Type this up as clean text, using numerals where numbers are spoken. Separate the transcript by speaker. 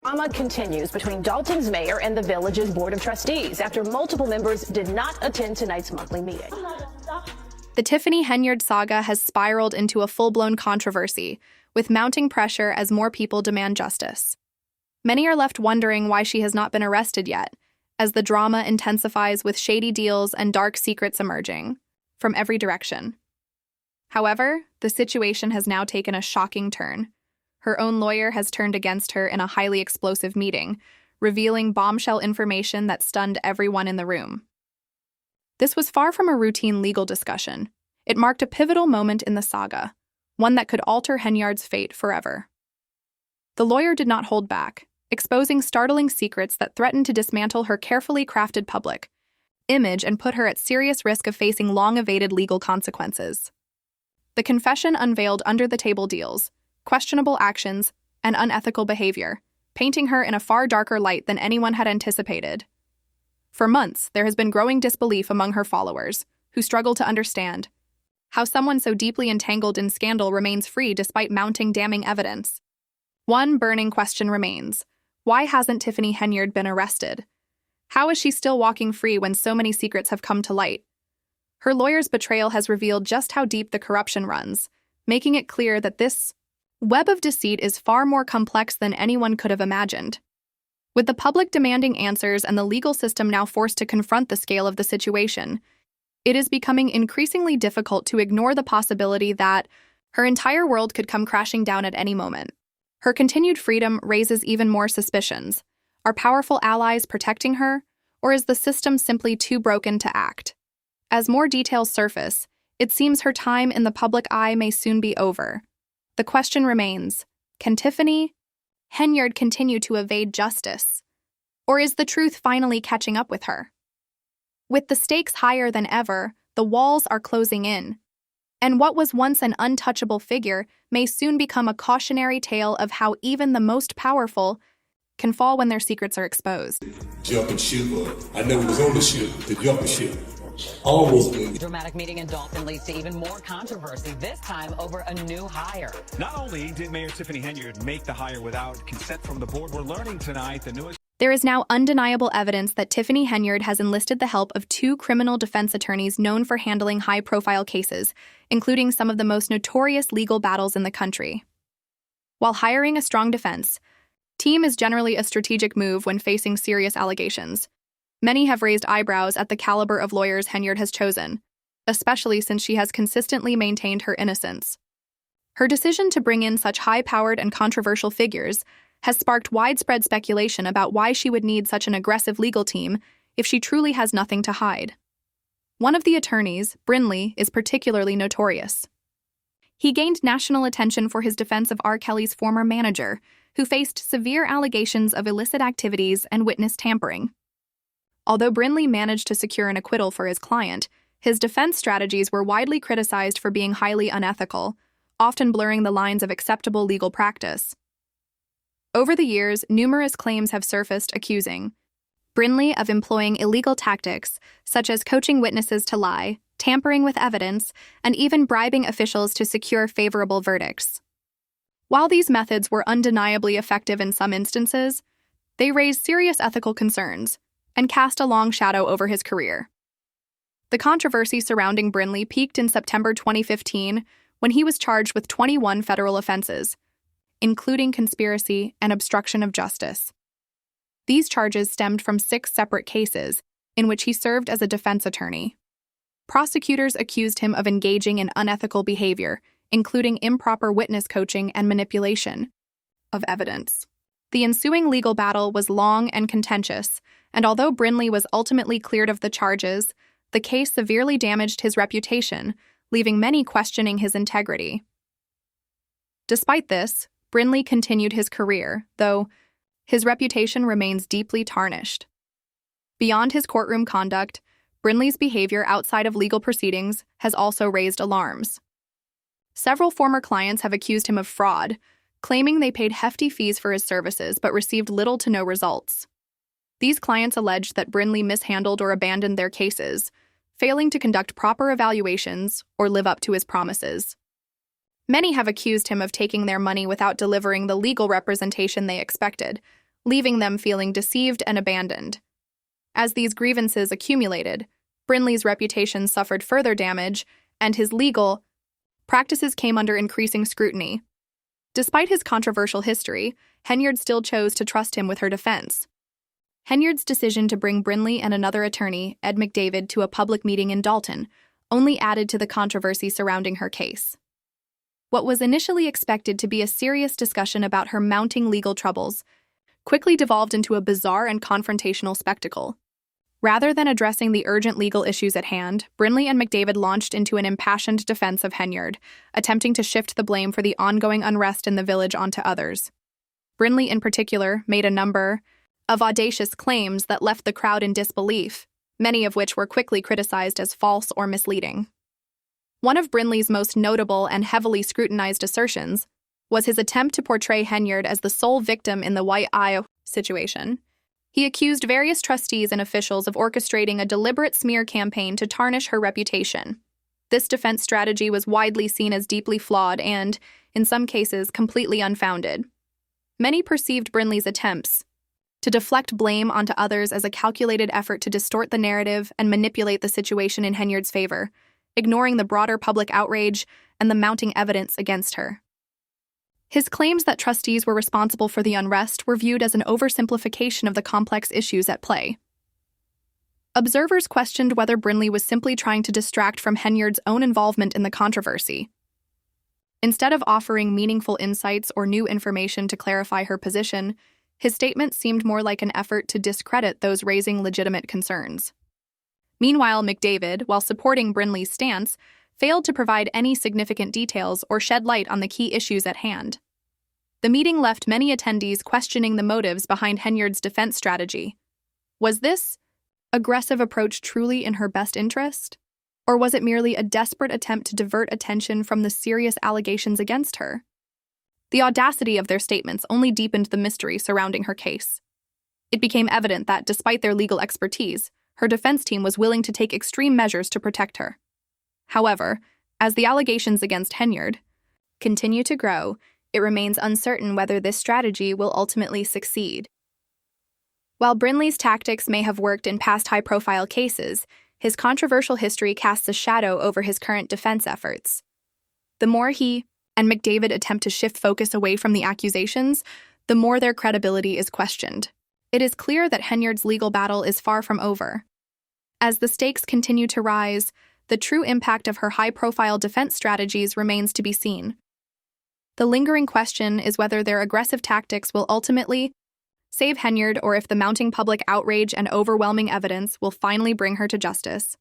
Speaker 1: Drama continues between Dalton's mayor and the village's board of trustees after multiple members did not attend tonight's monthly meeting.
Speaker 2: The Tiffany Henyard saga has spiraled into a full-blown controversy, with mounting pressure as more people demand justice. Many are left wondering why she has not been arrested yet, as the drama intensifies with shady deals and dark secrets emerging from every direction. However, the situation has now taken a shocking turn. Her own lawyer has turned against her in a highly explosive meeting, revealing bombshell information that stunned everyone in the room. This was far from a routine legal discussion. It marked a pivotal moment in the saga, one that could alter Henyard's fate forever. The lawyer did not hold back, exposing startling secrets that threatened to dismantle her carefully crafted public image and put her at serious risk of facing long-awaited legal consequences. The confession unveiled under-the-table deals, questionable actions, and unethical behavior, painting her in a far darker light than anyone had anticipated. For months, there has been growing disbelief among her followers, who struggle to understand how someone so deeply entangled in scandal remains free despite mounting damning evidence. One burning question remains: why hasn't Tiffany Henyard been arrested? How is she still walking free when so many secrets have come to light? Her lawyer's betrayal has revealed just how deep the corruption runs, making it clear that this web of deceit is far more complex than anyone could have imagined. With the public demanding answers and the legal system now forced to confront the scale of the situation, it is becoming increasingly difficult to ignore the possibility that her entire world could come crashing down at any moment. Her continued freedom raises even more suspicions. Are powerful allies protecting her, or is the system simply too broken to act? As more details surface, it seems her time in the public eye may soon be over. The question remains, can Tiffany Henyard continue to evade justice? Or is the truth finally catching up with her? With the stakes higher than ever, the walls are closing in. And what was once an untouchable figure may soon become a cautionary tale of how even the most powerful can fall when their secrets are exposed.
Speaker 3: Jumping ship, I never was on the ship, the jumping ship. Always been.
Speaker 4: Dramatic meeting in Dalton leads to even more controversy, this time over a new hire.
Speaker 5: Not only did Mayor Tiffany Henyard make the hire without consent from the board, we're learning tonight the newest.
Speaker 2: There is now undeniable evidence that Tiffany Henyard has enlisted the help of two criminal defense attorneys known for handling high-profile cases, including some of the most notorious legal battles in the country. While hiring a strong defense team is generally a strategic move when facing serious allegations, many have raised eyebrows at the caliber of lawyers Henyard has chosen, especially since she has consistently maintained her innocence. Her decision to bring in such high-powered and controversial figures has sparked widespread speculation about why she would need such an aggressive legal team if she truly has nothing to hide. One of the attorneys, Brinley, is particularly notorious. He gained national attention for his defense of R. Kelly's former manager, who faced severe allegations of illicit activities and witness tampering. Although Brinley managed to secure an acquittal for his client, his defense strategies were widely criticized for being highly unethical, often blurring the lines of acceptable legal practice. Over the years, numerous claims have surfaced accusing Brinley of employing illegal tactics, such as coaching witnesses to lie, tampering with evidence, and even bribing officials to secure favorable verdicts. While these methods were undeniably effective in some instances, they raised serious ethical concerns and cast a long shadow over his career. The controversy surrounding Brinley peaked in September 2015 when he was charged with 21 federal offenses, including conspiracy and obstruction of justice. These charges stemmed from 6 separate cases in which he served as a defense attorney. Prosecutors accused him of engaging in unethical behavior, including improper witness coaching and manipulation of evidence. The ensuing legal battle was long and contentious, and although Brinley was ultimately cleared of the charges, the case severely damaged his reputation, leaving many questioning his integrity. Despite this, Brinley continued his career, though his reputation remains deeply tarnished. Beyond his courtroom conduct, Brinley's behavior outside of legal proceedings has also raised alarms. Several former clients have accused him of fraud, claiming they paid hefty fees for his services but received little to no results. These clients alleged that Brinley mishandled or abandoned their cases, failing to conduct proper evaluations or live up to his promises. Many have accused him of taking their money without delivering the legal representation they expected, leaving them feeling deceived and abandoned. As these grievances accumulated, Brinley's reputation suffered further damage, and his legal practices came under increasing scrutiny. Despite his controversial history, Henyard still chose to trust him with her defense. Henyard's decision to bring Brinley and another attorney, Ed McDavid, to a public meeting in Dalton only added to the controversy surrounding her case. What was initially expected to be a serious discussion about her mounting legal troubles quickly devolved into a bizarre and confrontational spectacle. Rather than addressing the urgent legal issues at hand, Brinley and McDavid launched into an impassioned defense of Henyard, attempting to shift the blame for the ongoing unrest in the village onto others. Brinley, in particular, made a number of audacious claims that left the crowd in disbelief, many of which were quickly criticized as false or misleading. One of Brinley's most notable and heavily scrutinized assertions was his attempt to portray Henyard as the sole victim in the white eye situation. He accused various trustees and officials of orchestrating a deliberate smear campaign to tarnish her reputation. This defense strategy was widely seen as deeply flawed and, in some cases, completely unfounded. Many perceived Brinley's attempts to deflect blame onto others as a calculated effort to distort the narrative and manipulate the situation in Henyard's favor, ignoring the broader public outrage and the mounting evidence against her. His claims that trustees were responsible for the unrest were viewed as an oversimplification of the complex issues at play. Observers questioned whether Brinley was simply trying to distract from Henyard's own involvement in the controversy. Instead of offering meaningful insights or new information to clarify her position, his statements seemed more like an effort to discredit those raising legitimate concerns. Meanwhile, McDavid, while supporting Brinley's stance, failed to provide any significant details or shed light on the key issues at hand. The meeting left many attendees questioning the motives behind Henyard's defense strategy. Was this aggressive approach truly in her best interest? Or was it merely a desperate attempt to divert attention from the serious allegations against her? The audacity of their statements only deepened the mystery surrounding her case. It became evident that, despite their legal expertise, her defense team was willing to take extreme measures to protect her. However, as the allegations against Henyard continue to grow, it remains uncertain whether this strategy will ultimately succeed. While Brinley's tactics may have worked in past high-profile cases, his controversial history casts a shadow over his current defense efforts. The more he and McDavid attempt to shift focus away from the accusations, the more their credibility is questioned. It is clear that Henyard's legal battle is far from over. As the stakes continue to rise, the true impact of her high-profile defense strategies remains to be seen. The lingering question is whether their aggressive tactics will ultimately save Henyard or if the mounting public outrage and overwhelming evidence will finally bring her to justice.